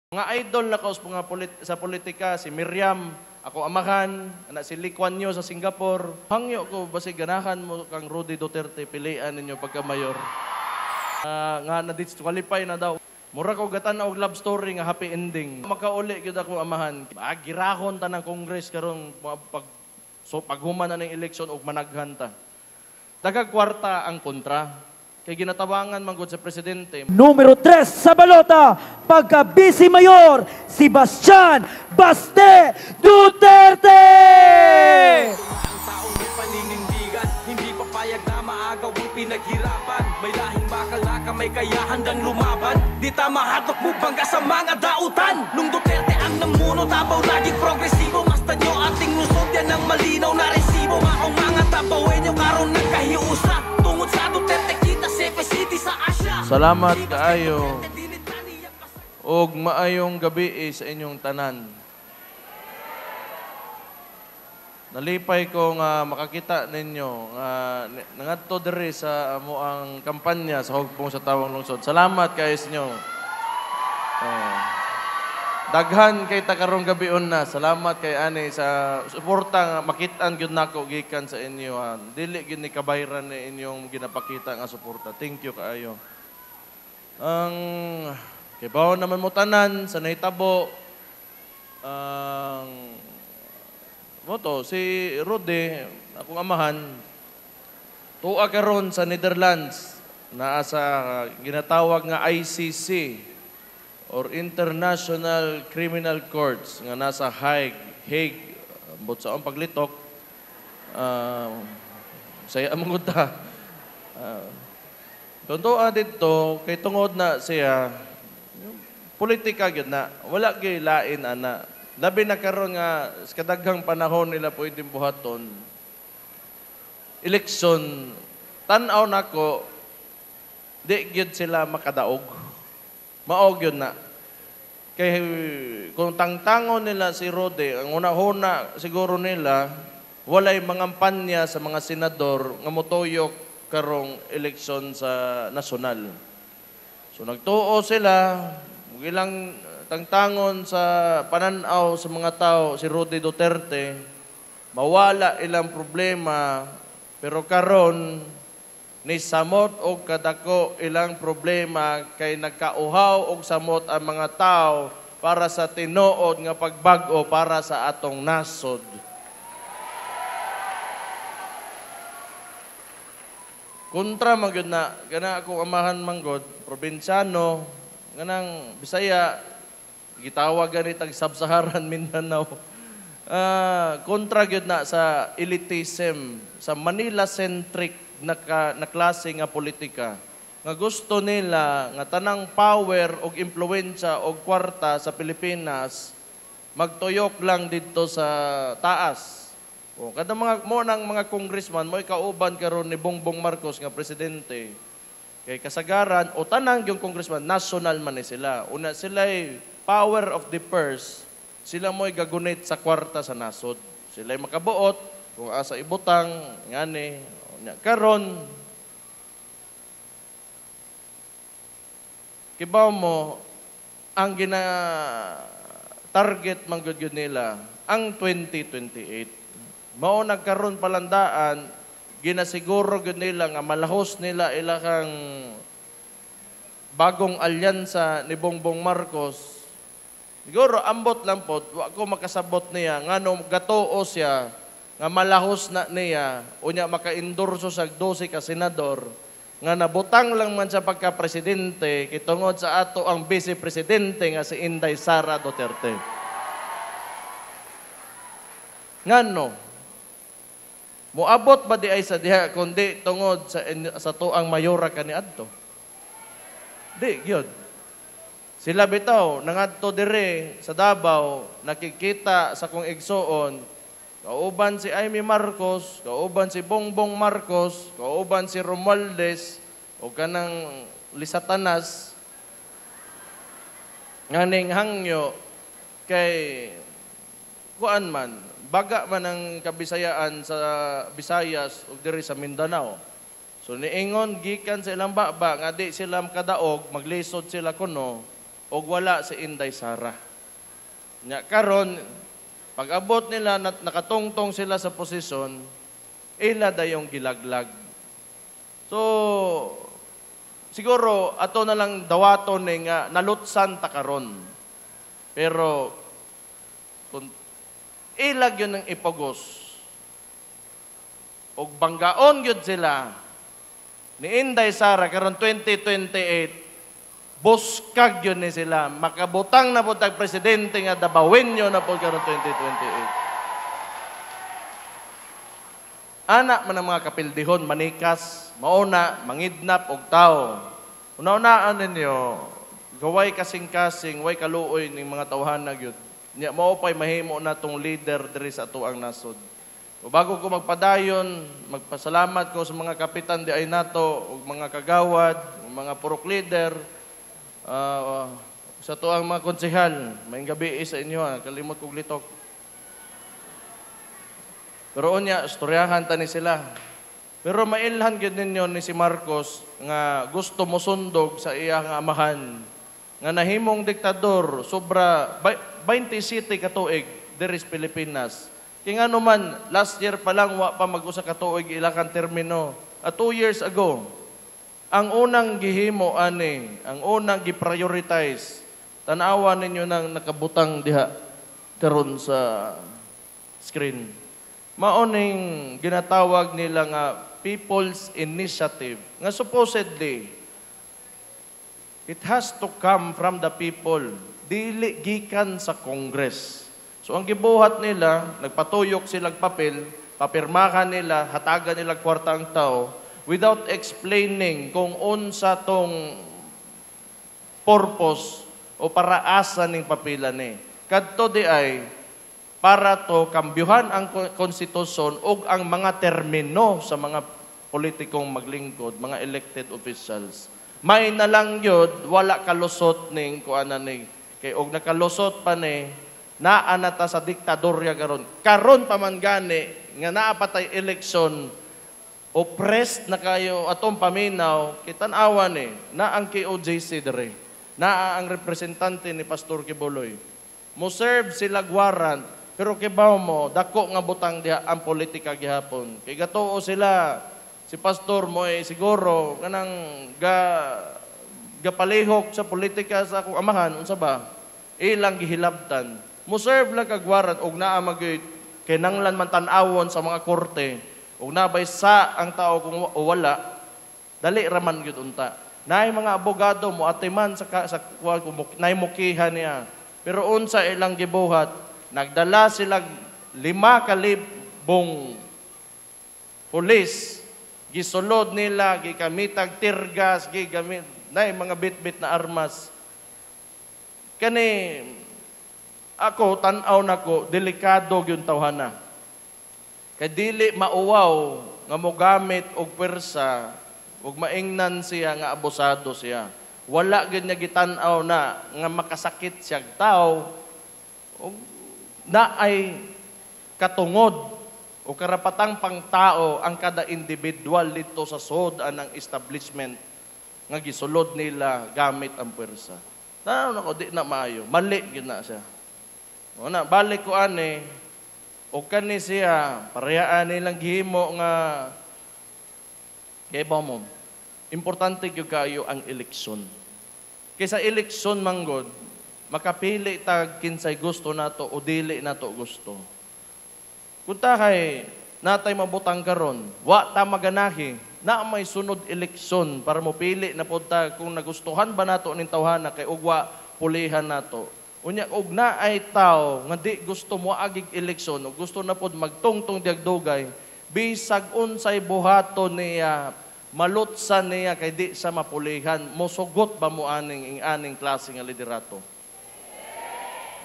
Mga idol na kaus sa politika, si Miriam, ako amahan, anak si Lee Kuan Yew sa Singapore. Hangyo ko, basi ganahan mo kang Rudy Duterte, pilian ninyo pagka-mayor. Nga na-disqualify na daw. Mura ko gatan og love story nga happy ending. Makauli gyud ako amahan. Girahon ta ng Congress karon paghuman na ng eleksyon og managhan ta. Dagag kwarta ang kontra. Kay ginatabangan man gud sa presidente. Numero 3 sa balota, pagka-Vice Mayor, si Bastian Baste Duterte! Ang taong may paninindigan, hindi papayag na maagaw ang pinaghirapan. May lahing bakal na kamay kaya handang lumaban. Di tamahatok mo bangga sa mga dautan. Nung Duterte ang namuno, tabaw laging progresibo. Masta nyo ating lusot yan ang malinaw na resibo. Maong mga tabawin nyo karon nagkahiusa. Tungod sa Duterte kita safe city sa Asya. Salamat kaayo. Og maayong gabi sa inyong tanan. Nalipay ko nga makakita ninyo nga nangadto diri sa amo ang kampanya sa Hugpong sa Tawang Lungsod. Salamat kayo sa inyo. Daghan kay ta karong gabion na. Salamat kay ani sa suporta nga makit-an gyud nako gikan sa inyo. Dili gyud ni kabayran ni inyong ginapakita nga suporta. Thank you kaayo. Ang kibaw naman mo tanan sa nahitabo ang moto, si Rudy, akong amahan, tuwa karon sa Netherlands na sa ginatawag nga ICC or International Criminal Courts nga nasa Hague, but sa paglitok, saya among ta. Tuntua dito, kay tungod na siya, politika gyud na, wala gyud lain ana. Labi na karon nga sa kadaghang panahon nila pwedeng buhaton. Eleksyon, tan-aw nako di gyud sila makadaog. Mao gyud na. Kay kung tangtangon nila si Rode, ang una-una siguro nila walay mangampanya sa mga senador nga motuyok karong eleksyon sa nasyonal. So nagtuo sila, ilang tangtangon sa pananaw sa mga tao si Rudy Duterte, mawala ilang problema, pero karon ni samot og kadako ilang problema kay nagkauhaw og samot ang mga tao para sa tinuod nga pagbag-o para sa atong nasod. Kontra magyud na kana akong amahan manggod, probinsyano, ganang Bisaya, gitawag ganit ang Sub-Saharan Mindanao. Kontra gyud na sa elitism, sa Manila-centric na klase nga politika. Nga gusto nila nga tanang power og impluwensya og kwarta sa Pilipinas magtuyok lang dito sa taas. O kada mga mo nang mga congressman mo kauban karon ni Bongbong Marcos nga presidente. Kay kasagaran o tanang yung congressman national man ni sila. Una sila power of the purse, sila mo'y gagunit sa kwarta sa nasod. Sila'y makabuot, kung asa ibutang, ngani, karon, kibaw mo, ang target manggod nila, ang 2028. Mao nagkaroon palandaan, ginasiguro gyud nila nga malahos nila ilakang bagong alyansa ni Bongbong Marcos. Siguro, ambot lang po, ako makasabot niya, nga nung gatuo siya, nga malahos na niya, unya maka-endorso sa 12 ka senador, nga nabutang lang man sa pagka-presidente, kitungod sa ato ang vice-presidente nga si Inday Sara Duterte. Nga no, muabot ba di ay sa diha, kundi tungod sa tuang mayora kaniadto? Di, yun. Sila bitaw, nangadto dire sa Davao, nakikita sa kong igsoon, kauban si Amy Marcos, kauban si Bongbong Marcos, kauban si Romualdez, o kanang Lisatanas, nganing hangyo, kay kuan man, baga man ang kabisayaan sa Visayas o dire sa Mindanao. So niingon gikan sa ilang baba nga di sila makadaog, maglisod sila kuno, o wala si Inday Sara. Nya karon pag abot nila nakatungtong sila sa posisyon, ila dayong gilaglag. So siguro ato na lang dawaton ni nga nalutsan ta karon. Pero kung ilag yun ng ipagos og banggaon gyud sila ni Inday Sara karon 2028, buskag yun ni sila. Makabutang na po tag presidente nga dabawin nyo na po karon 2028. Anak man ang mga kapildihon, manikas, mauna, mangidnap og tao. Una-unaan ninyo, gaway kasing-kasing, way kaluoy ning mga tawhana gyud. Nya mao pay mahimo na tong leader diri sa atuang nasod. O bago ko magpadayon, magpasalamat ko sa mga kapitan di ay nato ug mga kagawad, mga purok leader. Sa to ang mga konsehal, may gabi sa inyo, kalimot kong litok. Pero unya, istoryahan tani sila. Pero mailhan gyud ninyo ni si Marcos nga gusto mo sundog sa iya nga amahan nga nahimong diktador sobra 20 city ka tuig diri sa Pilipinas. Kaya nga naman, last year pa lang wa pa mag-usa ka tuig ilakang termino. 2 years ago, ang unang gihimo ani, ang unang gi-prioritize, tanawa ninyo nang nakabutang diha karon sa screen. Maoning ginatawag nila nga People's Initiative, nga supposedly it has to come from the people, dili gikan sa Congress. So ang gibuhat nila, nagpatuyok silang papel, papirmahan nila, hatagan nila kwarta ang tao, without explaining kung unsa tong purpose o paraasa ning papila ni. Kadto di ay para to kambyuhan ang konstitusyon ug ang mga termino sa mga politikong maglingkod, mga elected officials. May na lang yun, wala kalusot ning kuanan ni. Kay og nakalusot pa ni, naanata sa diktadorya karon. Karon pa man gani nga naa patay eleksyon, oppressed na kayo atong paminaw, kitan-awa ni, na ang KOJC dire, na ang representante ni Pastor Kibuloy. Mo serve sila warrant, pero kibaw mo, dako nga butang diha ang politika gihapon. Kay gatuo sila, si Pastor mo siguro, kanang gapalihok sa politika sa akong amahan, unsa ba? Ilang gihilabtan. Mo serve lang kag warrant, og naa mag kinanglan man tan-awon sa mga korte, ug nabay sa ang tao kung wala, dali raman gyud unta. Naay mga abogado mo atiman sa naay mukihan niya. Pero unsa ilang gibuhat, nagdala sila 5,000 pulis, gisulod nila, gikamitag tirgas, gigamit naay mga bit-bit na armas. Kani ako tan-aw nako, delikado gyud tawhana. Kay dili mauwaw nga mogamit og pwersa ug maingnan siya nga abusado siya. Wala gyud niya gitan-aw na nga makasakit siya tao ug naay katungod o karapatang pangtao ang kada individual dito sa sud-an ng establishment nga gisulod nila gamit ang pwersa. Tanaw nako di na maayo, mali gyud na siya. Una balik ko ani o kani siya, parehaan nilang gihimo nga kay mo, importante gyud kayo ang eleksyon. Kaysa eleksyon manggod, makapili tag kinsay gusto nato o dili nato gusto. Kunta kay natay mabutang karon, wa ta maganahi, na may sunod eleksyon para mo pili na punta kung nagustuhan ba nato ning tawhana kay ugwa pulihan nato. Unya og na ay tao nga di gusto mo agig eleksyon o gusto na pod magtungtong diagdugay, bisag unsay buhaton niya, malutsan niya kay di sa mapulihan, mosugot ba mo aning klase nga liderato?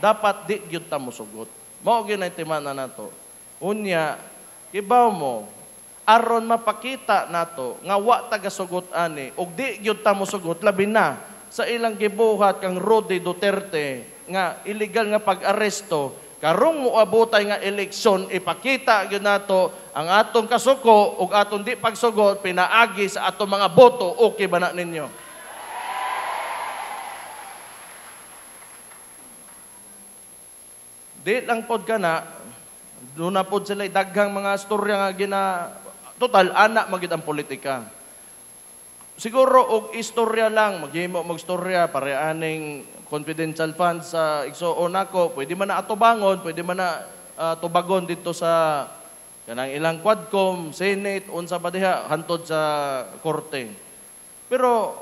Dapat di gyud ta mosugot. Mao gyud na timana nato. Unya kibaw mo aron mapakita nato nga wa tagasugot ani ug di gyud ta mosugot labi na sa ilang gibuhat kang Rudy Duterte nga illegal nga pag-aresto, karong moabotay nga eleksyon, ipakita gyud nato ang atong kasuko ug atong di pagsugot pinaagi sa atong mga boto, okay ba na ninyo? Di lang pod ka na, doon na pod sila daghang mga storya nga total, anak magid ang politika. Siguro, og istorya lang, maghimo magstorya, pareaning confidential funds sa igsuon nako, pwede man na atubangon, pwede man na tubagon dito sa kanang ilang Quadcom, Senate, unsa ba diha, hantod sa korte. Pero,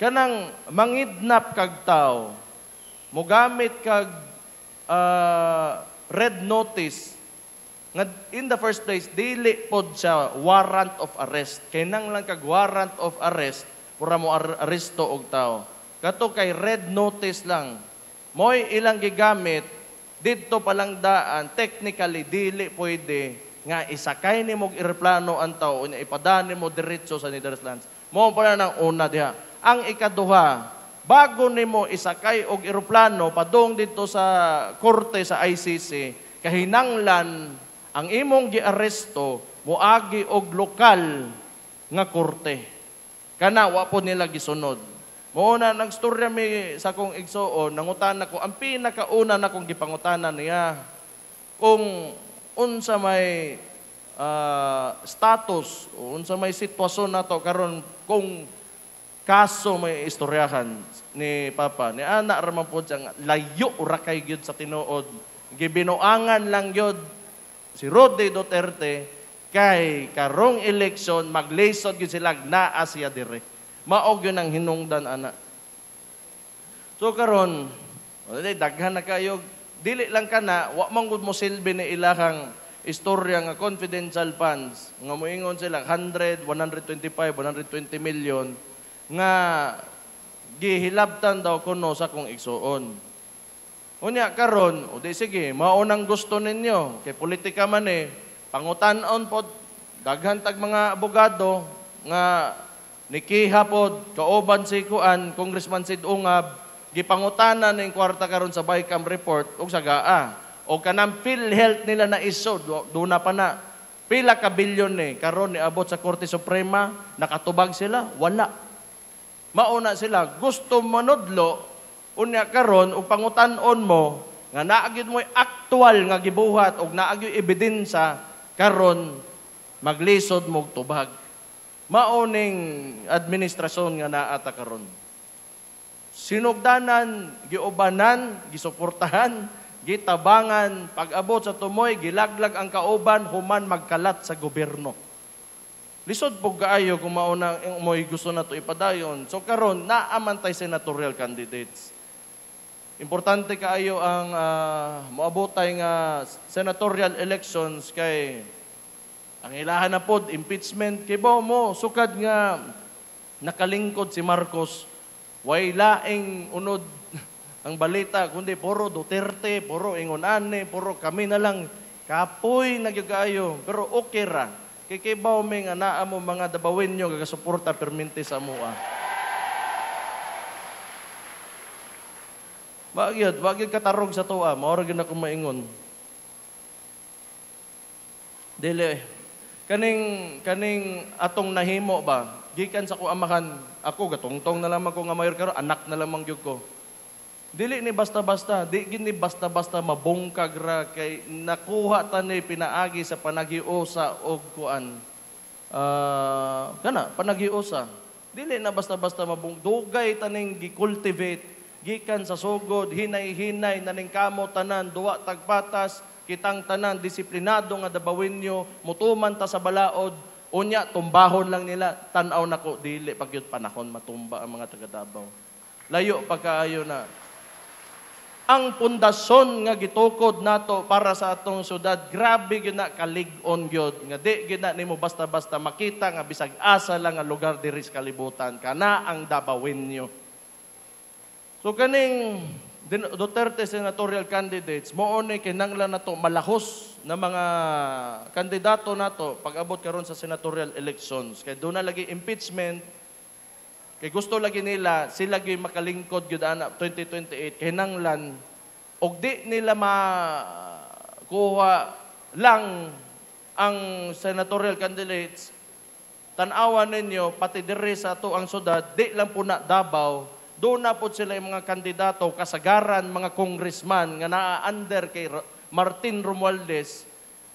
kanang mangidnap kag tao, mogamit kag red notice, nga in the first place, dili pod siya warrant of arrest. Kay nang lang kag warrant of arrest, pura mo aresto og tao. Kato kay red notice lang. Mo'y ilang gigamit, dito palang daan, technically, dili pwede nga isakay ni mo eroplano ang tao, ipadaan mo diretso sa Netherlands. Mo pala ng una diha. Ang ikaduha, bago ni mo isakay og eroplano, padung dito sa korte sa ICC, kahinanglan, ang imong giaresto, muagi og lokal nga korte. Kana, wa po nila gisunod. Muna, nagstorya mi sa kong igsuon, nangutan ako, ang pinakauna na kong gipangutanan niya, kung unsa may status, unsa may sitwasyon na to, karon kung kaso may istoryahan ni Papa, ni Ana raman po siyang layo rakay gyud sa tinuod. Gibinuangan lang gyud si Rodney Duterte kay karong eleksyon maglisod gyud sila naa siya dire. Mao gyud ang hinungdan ana. So karon, daghan na kayo, dili lang kana wa man gud mo silbi ni ilahang istorya nga confidential funds nga moingon sila 100, 125, 120 million nga gihilabtan daw kuno sa kong igsuon. Unya karon, o di sige, maunang gusto ninyo, kay politika man pangutan-on pod, daghan tag mga abogado, nga nikiha pod, kauban si Kuan, Congressman Sid Ungab, gipangutanan ng kwarta karon sa BICAM report, o sa GAA, o kanang PhilHealth nila na iso, doon na pa na, pila ka bilyon karon ni abot sa Korte Suprema, nakatubag sila, wala. Mauna sila, gusto manudlo, unya karon ug pangutan-on mo nga naagid mo aktual nga gibuhat og naagid ebidensya karon maglisod mo tubag. Maoning administrasyon nga naata karon. Sinugdanan, giubanan, gisuportahan, gitabangan, pag-abot sa tumoy, gilaglag ang kauban human magkalat sa gobyerno. Lisod po kaayo kung mauna mo'y gusto na ito ipadayon. So karon naamantay senatorial candidates. Importante kaayo ang moabotay nga senatorial elections kay ang ilahan na pod impeachment kay mo sukad nga nakalingkod si Marcos way laing unod ang balita kundi puro Duterte, puro ingon-ane, puro kami na lang kapoy nagyugayo pero okay ra. Kay kibaw may nga naa mo mga dabawin nyo gagasuporta perminti sa mua. Wag katarog sa tuwa, maura gyud ako maingon. Dili kaning atong nahimo ba gikan sa ko amahan ako gatungtong na lamang ko nga mayor karon anak na lamang gyud ko. Dili ni basta-basta, di gini basta-basta mabungkag ra kay nakuha ta ni pinaagi sa panaghiusa og kuan. Panaghiusa. Dili na basta-basta dugay taning gi-cultivate gikan sa sugod, hinay-hinay naning kamo tanan, duwa tagpatas, kitang tanan disiplinado nga dabawin nyo, mutuman ta sa balaod, unya tumbahon lang nila, tan-aw nako dili pagyud panahon matumba ang mga taga Davao. Layo pa kaayo na. Ang pundasyon nga gitukod nato para sa atong syudad, grabe gyud na kalig-on gyud nga di gyud na nimo basta-basta makita nga bisag asa lang nga lugar diri sa kalibutan kana ang Davaoenyo. So kaning Duterte senatorial candidates mo ni kinahanglan nato malahos na mga kandidato nato pag-abot karon sa senatorial elections kay doon na lagi impeachment. Kay gusto lagi nila, sila gyud makalingkod gyud ana 2028 kinahanglan og di nila makuha lang ang senatorial candidates. Tan-awan ninyo pati diri sa ato ang syudad, di lang po na Davao, doon na po sila yung mga kandidato, kasagaran, mga congressman nga naa-under kay Martin Romualdez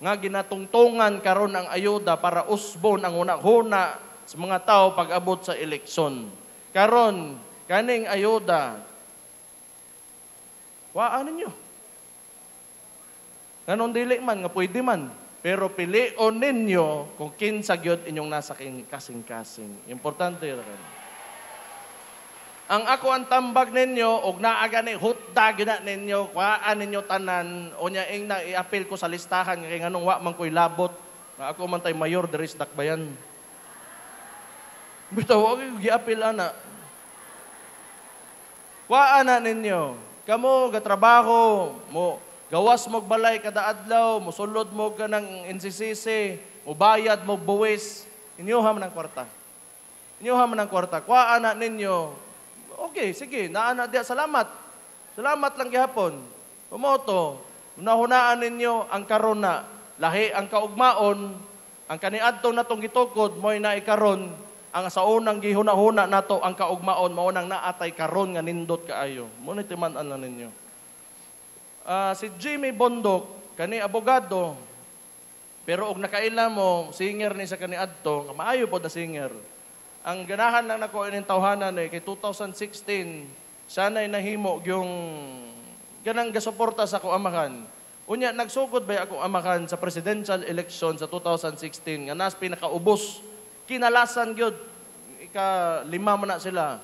nga ginatungtungan karon ang ayuda para usbon ang una-huna sa mga tao pag-abot sa eleksyon. Karon, kaning ayuda, waan ninyo. Ganon dili man, nga pwede man. Pero pilion ninyo kung kinsa gyud inyong nasa kasing-kasing. Importante yun. Ang ako ang tambag ninyo, og naaga ni hutda gina ninyo, kuhaan ninyo tanan, o niya ing na i-appeal ko sa listahan, kaya nganong wa man ko'y labot, nga ako man tay mayor, deris dakbayan. Bitaw, huwag i-appeal ana. Kuhaan na ninyo, kamo, gatrabaho, mo, gawas mo balay kada adlaw, musulod mo ka ng NCCC, mubayad mo buwis, inyuha man ang kwarta. Inyuha man ang kwarta. Kuha na ninyo, okay, sige, naana diya, salamat. Salamat lang gihapon. Pumoto, unahunaan ninyo ang karona, lahi ang kaugmaon, ang kaniadto natong gitukod, mo'y naikaron, ang sa unang gihuna-huna nato ang kaugmaon, maunang naatay karon nga nindot kaayo. Muna timan-an lang ninyo. Si Jimmy Bondok, kani abogado, pero og nakaila mo, singer ni sa kani adto, maayo po na singer. Ang ganahan lang nako ining tawhanan kay 2016, sanay nahimo yung ganang gasuporta sa akong amahan. Unya, nagsugod ba akong amahan sa presidential election sa 2016, nga nas pinakaubos, kinalasan gyud ika-5 man na sila.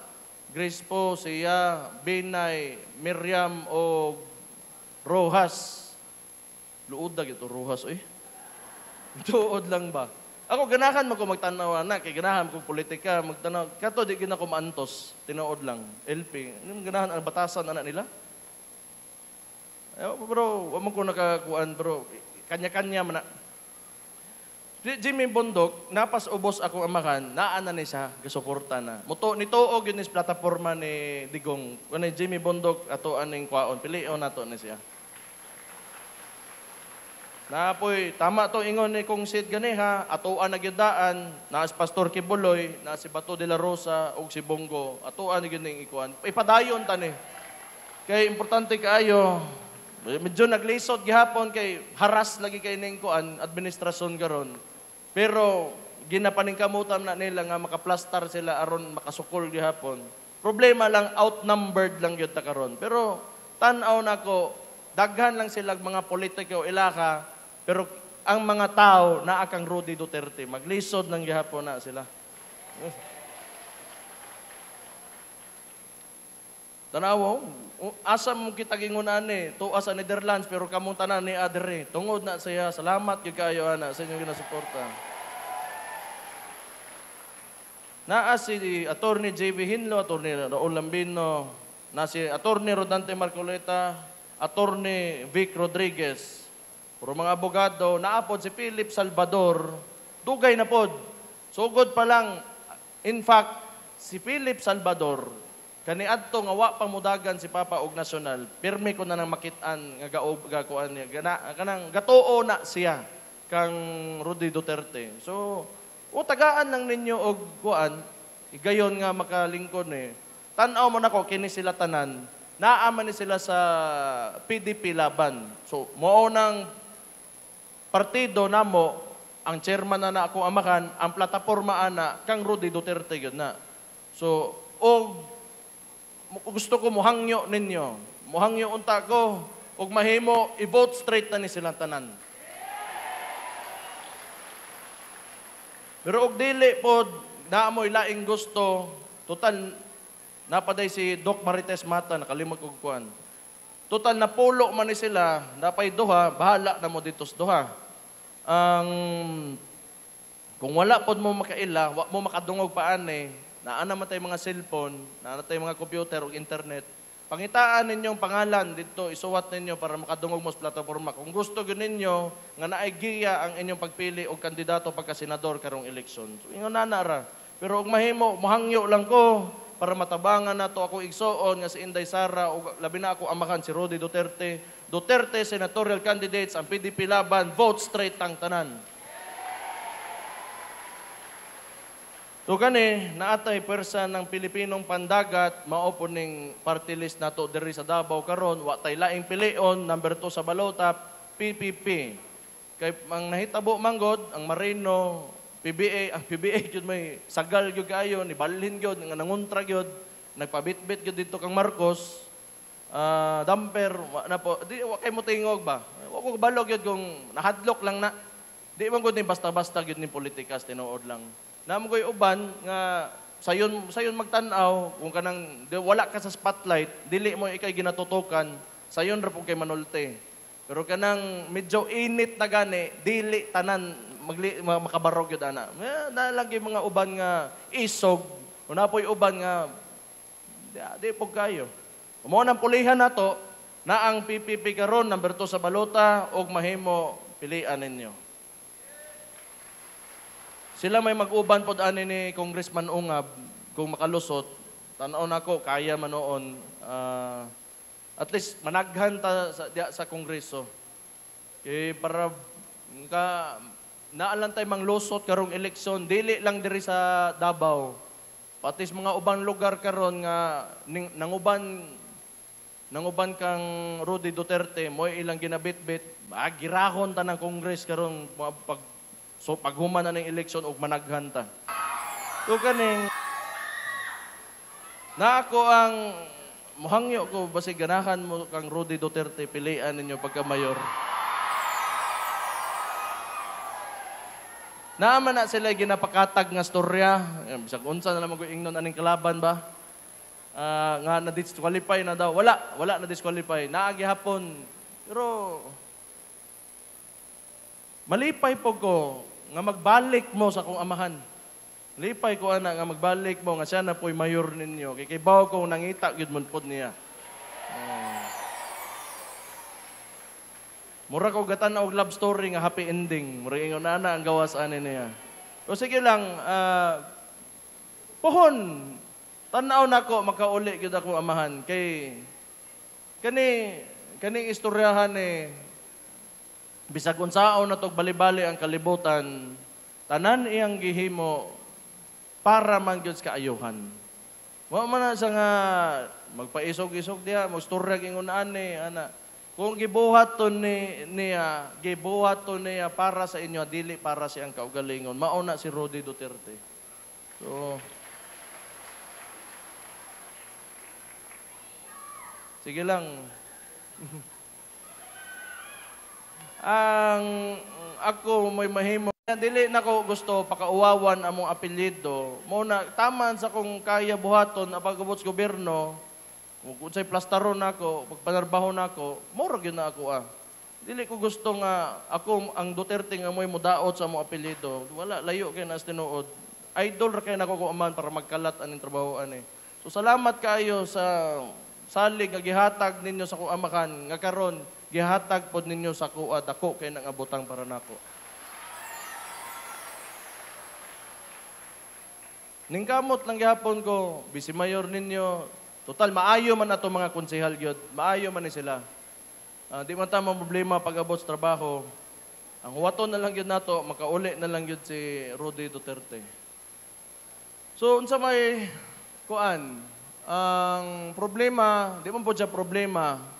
Grace po, siya, Binay, Miriam, o Rojas. Luod na ito, Rojas, eh. Tuod lang ba? Ako, ganahan mo ko magtanaw na, kay ganahan ko politika, magtanaw. Kato, di gina ko maantos, tinood lang. LP, anong ganahan, ang batasan, anak nila? Bro, wag mo ko nakakuan, bro. Kanya-kanya man na. Jimmy Bondok, napas ubos akong amahan, naana ni siya, gasuporta na. Nituog yun is plataforma ni Digong. Kung Jimmy Bondok, ato aning kwaon, piliyon nato ni siya. Napoy, tama to ingon ni kong Sid ganiha, atoan na gyudaan, na si Pastor Kibuloy, na si Bato de la Rosa, ug si Bongo, atoan na gyud ning ikuan. Ipadayon tani. Kay importante kaayo, medyo naglisod gihapon kay haras lagi kay ning kuan administrasyon karon. Pero ginapaningkamutan na nila nga makaplastar sila aron makasukol gihapon. Problema lang outnumbered lang gyud ta karon. Pero tan-aw nako daghan lang sila mga politiko ilaka. Pero ang mga tao na akang Rudy Duterte, maglisod ng gihapon na sila. Tanawo, asa mo kita gingunan ni, tuwa sa Netherlands, pero kamong tanan ni Adere. Tungod na siya, salamat yung kayo, ana, sa inyong ginasuporta. Naa si Attorney J.B. Hinlo, Attorney Raul Lambino, na si Attorney Rodante Marcoleta, Attorney Vic Rodriguez, puro mga abogado, naapod si Philip Salvador, dugay na pod. Sugod pa lang, in fact, si Philip Salvador, kaniadto nga wa pamudagan si Papa og nasyonal, pirmi ko na nang makitaan nga gakuan niya, kanang gatuo na siya kang Rudy Duterte. So, tagaan lang ninyo og kuan, igayon nga makalingkod ni. Tan-aw mo nako kini sila tanan, naaman ni sila sa PDP laban. So, mao nang partido namo, ang chairman na ako amakan, ang plataporma ana kang Rudy Duterte gyud na. So, gusto ko muhangyo ninyo. Muhangyo unta ko ug mahimo i-vote straight na ni silang tanan. Pero og dili pod naamoy laing gusto, total napaday si Doc Marites Mata nakalimot og kuan. Total na pulo man ni sila, napay duha, bahala na mo dito sa duha. Kung wala pod mo makaila, wa mo makadungog paani, naana man tay mga cellphone, naana tay mga computer ug internet. Pangitaan ninyong pangalan dito, isuwat ninyo para makadungog mo sa plataporma. Kung gusto gyud ninyo nga naay giya ang inyong pagpili og kandidato pagka senador karong eleksyon. So ingon na ra. Pero og mahimo mohangyo lang ko para matabangan nato ako igsoon nga si Inday Sara o labi na ako amakan si Rudy Duterte. Duterte senatorial candidates ang PDP laban, vote straight tang tanan. So kani, naatay pwersa ng Pilipinong pandagat, mao po ning party list nato diri sa Davao karon, wa tay laing pilion, number 2 sa balota, PPP. Kay ang nahitabo manggod, ang Marino, PBA, ang PBA gyud may sagal gyud kaayo, ni balhin gyud nga nanguntra gyud, nagpabitbit gyud dito kang Marcos. Damper, na po, di wa kay mo tingog ba? Wa ko balog gyud kung nahadlok lang na. Di man gud ni basta-basta gyud ni politikas tinuod lang. Namo koy uban nga sayon magtan-aw kung kanang wala ka sa spotlight, dili mo ikay ginatutukan, sayon ra po kay manulte. Pero kanang medyo init na gani, dili tanan makabarog gyud ana. Nalagi mga uban nga isog, una po'y uban nga di po kayo. Umo nang pulihan nato na ang PPP karon number 2 sa balota og mahimo pilian ninyo. Sila may mag-uban pod ani ni Congressman Ungab kung makalusot. Tan-aw nako kaya man noon at least managhan ta sa Kongreso. Kay para naalan tay manglusot karong eleksyon dili lang diri sa Davao. Pati sa mga ubang lugar karon nga nanguban kang Rudy Duterte mo ilang ginabitbit, girahon ta ng Congress karon so paghuman na ng eleksyon og managhan ta. So kaning na ako ang muhangyo ko basig ganahan mo kang Rudy Duterte pilian ninyo pagka mayor. Naaman na sila ginapakatag nga storya, bisag unsa na naman ko ingnon aning kalaban ba? Nga na-disqualify na daw. Wala na-disqualify. Naagi hapon. Pero malipay po ko nga magbalik mo sa kong amahan. Lipay ko ana nga magbalik mo nga siya na po'y mayor ninyo. Kay bawo ko nangita gyud mun pod niya. Mura ko gatan og love story nga happy ending. Mura ingon ana ang gawas ani niya. O sige lang, pohon. Tanaw nako makauli gyud ako amahan kay kaning istoryahan bisag unsaon na tog bali-bali ang kalibutan, tanan iyang gihimo para man gyud sa kaayuhan. Wa man na sa nga magpaisog-isog diha, magstorya ingon ani ana. Kung gibuhat to niya para sa inyo, dili para siyang kaugalingon. Mauna si Rudy Duterte. So sige lang. Ang ako may mahimo dili na ko gusto pakauwawan among apelyido mo na taman sa kung kaya buhaton apagabot sa gobyerno kung say plastaron nako pagpanarbaho nako mura gyud na ako dili ko gusto nga ako ang Duterte nga moy mudaot sa among apelyido wala layo kay nas tinuod idol ra kay nako ko aman para magkalat aning trabaho ani so salamat kayo sa salig nga gihatag ninyo sa kuang amakan nga karon gihatag pod ninyo sa kuwa dako kay nang abutang para nako. Ning kamot lang gihapon ko, bisi mayor ninyo. Total maayo man ato mga konsehal gyud. Maayo man ni sila. Di man ta problema pag abot sa trabaho. Ang huwaton na lang gyud nato, makauli na lang gyud si Rudy Duterte. So unsa may kuan? Ang problema, di man po siya problema.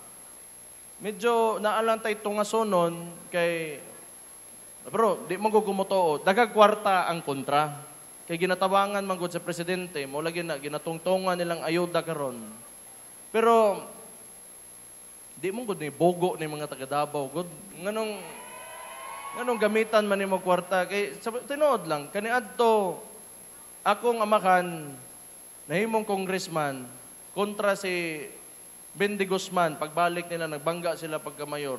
Medyo naalantay tungasonon kay pero di mo gumutuo dagag kwarta ang kontra kay ginatabangan man gud sa presidente mo lagi na ginatungtungan nilang ayuda karon pero di mo gud ni bogo ni mga taga Davao gud nganong gamitan man nimo kwarta kay tinuod lang kaniadto akong amakan nahimong congressman kontra si Bendy Guzman, pagbalik nila, nagbangga sila pagka-mayor.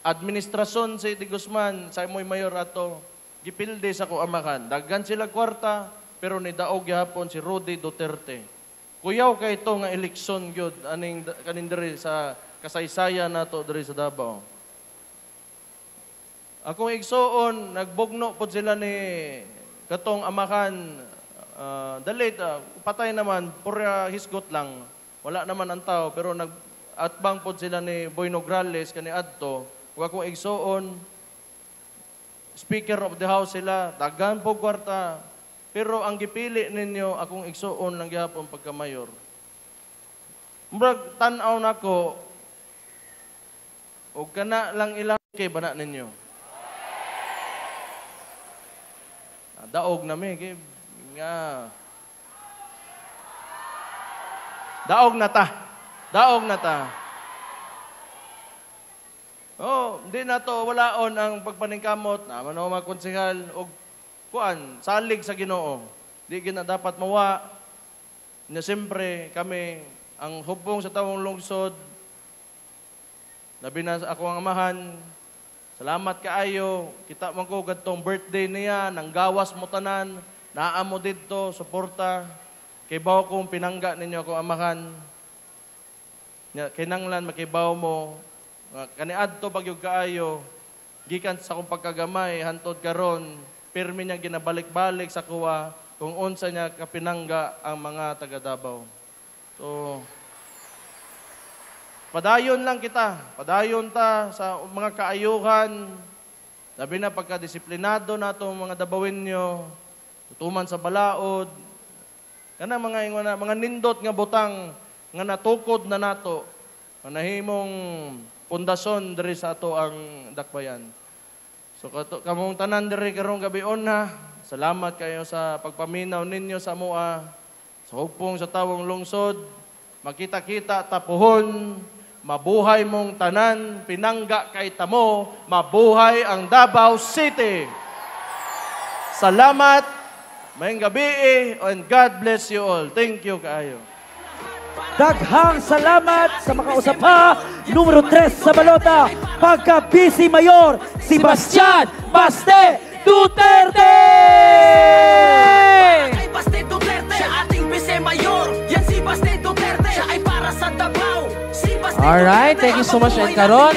Administrasyon si Di Guzman, sa mo'y mayor ato, gipilde sa kuamakan. Daggan sila kwarta, pero ni daog gihapon si Rudy Duterte. Kuyaw kay ito nga eleksyon gyud aning kanin diri sa kasaysayan nato diri sa Davao. Akong igsuon, nagbugno pod sila ni katong amakan, dalit, patay naman, pura hisgot lang. Wala naman ang tao, pero nag-atbang po sila ni Boy Nograles, kani adto. Kung akong igsuon, Speaker of the House sila, dagan po kwarta. Pero ang gipili ninyo akong igsuon ng gihapon pagka-mayor. Murag tan-aw nako og kana lang ilang kay bana ninyo. Daog na mi kay nga. Daog na ta. Daog na ta. Oh, hindi na to walaon ang pagpaningkamot na mano mga konsehal og kuan salig sa Ginoo. Di gina dapat mawa. Na siyempre kami ang hubong sa tawong lungsod. Labi na ako ang amahan. Salamat kaayo. Kita man ko gadtong birthday niya, nang gawas mo tanan, naa mo didto, suporta. Kay bawo kong pinangga ninyo ako amahan. Kinanglan makibaw mo. Kaniadto pagyug kaayo. Gikan sa akong pagkagamay, hantod karon, pirmi niya ginabalik-balik sa kuwa kung unsa niya kapinangga ang mga taga Davao. So, padayon lang kita. Padayon ta sa mga kaayuhan. Labi na pagka-disiplinado na itong mga Davaoenyo. Tutuman sa balaod. Kana mga nindot nga butang nga natukod na nato. Manahimong pundasyon diri sa ato ang dakbayan. So kamong tanan diri karong gabion na. Salamat kayo sa pagpaminaw ninyo sa mua. Sa hugpong sa tawong lungsod. Makita-kita tapuhon. Mabuhay mong tanan, pinangga kay tamo, mabuhay ang Davao City. Salamat, mayang gabi, and God bless you all. Thank you kaayo. Daghang salamat sa makausap pa. Numero 3 sa balota, pagka-Vice Mayor, si Bastian Baste Duterte! Ay Baste Duterte, siya ating Vice Mayor. Yan si Baste Duterte, siya ay para sa Davao. Alright, thank you so much, Ed Caron.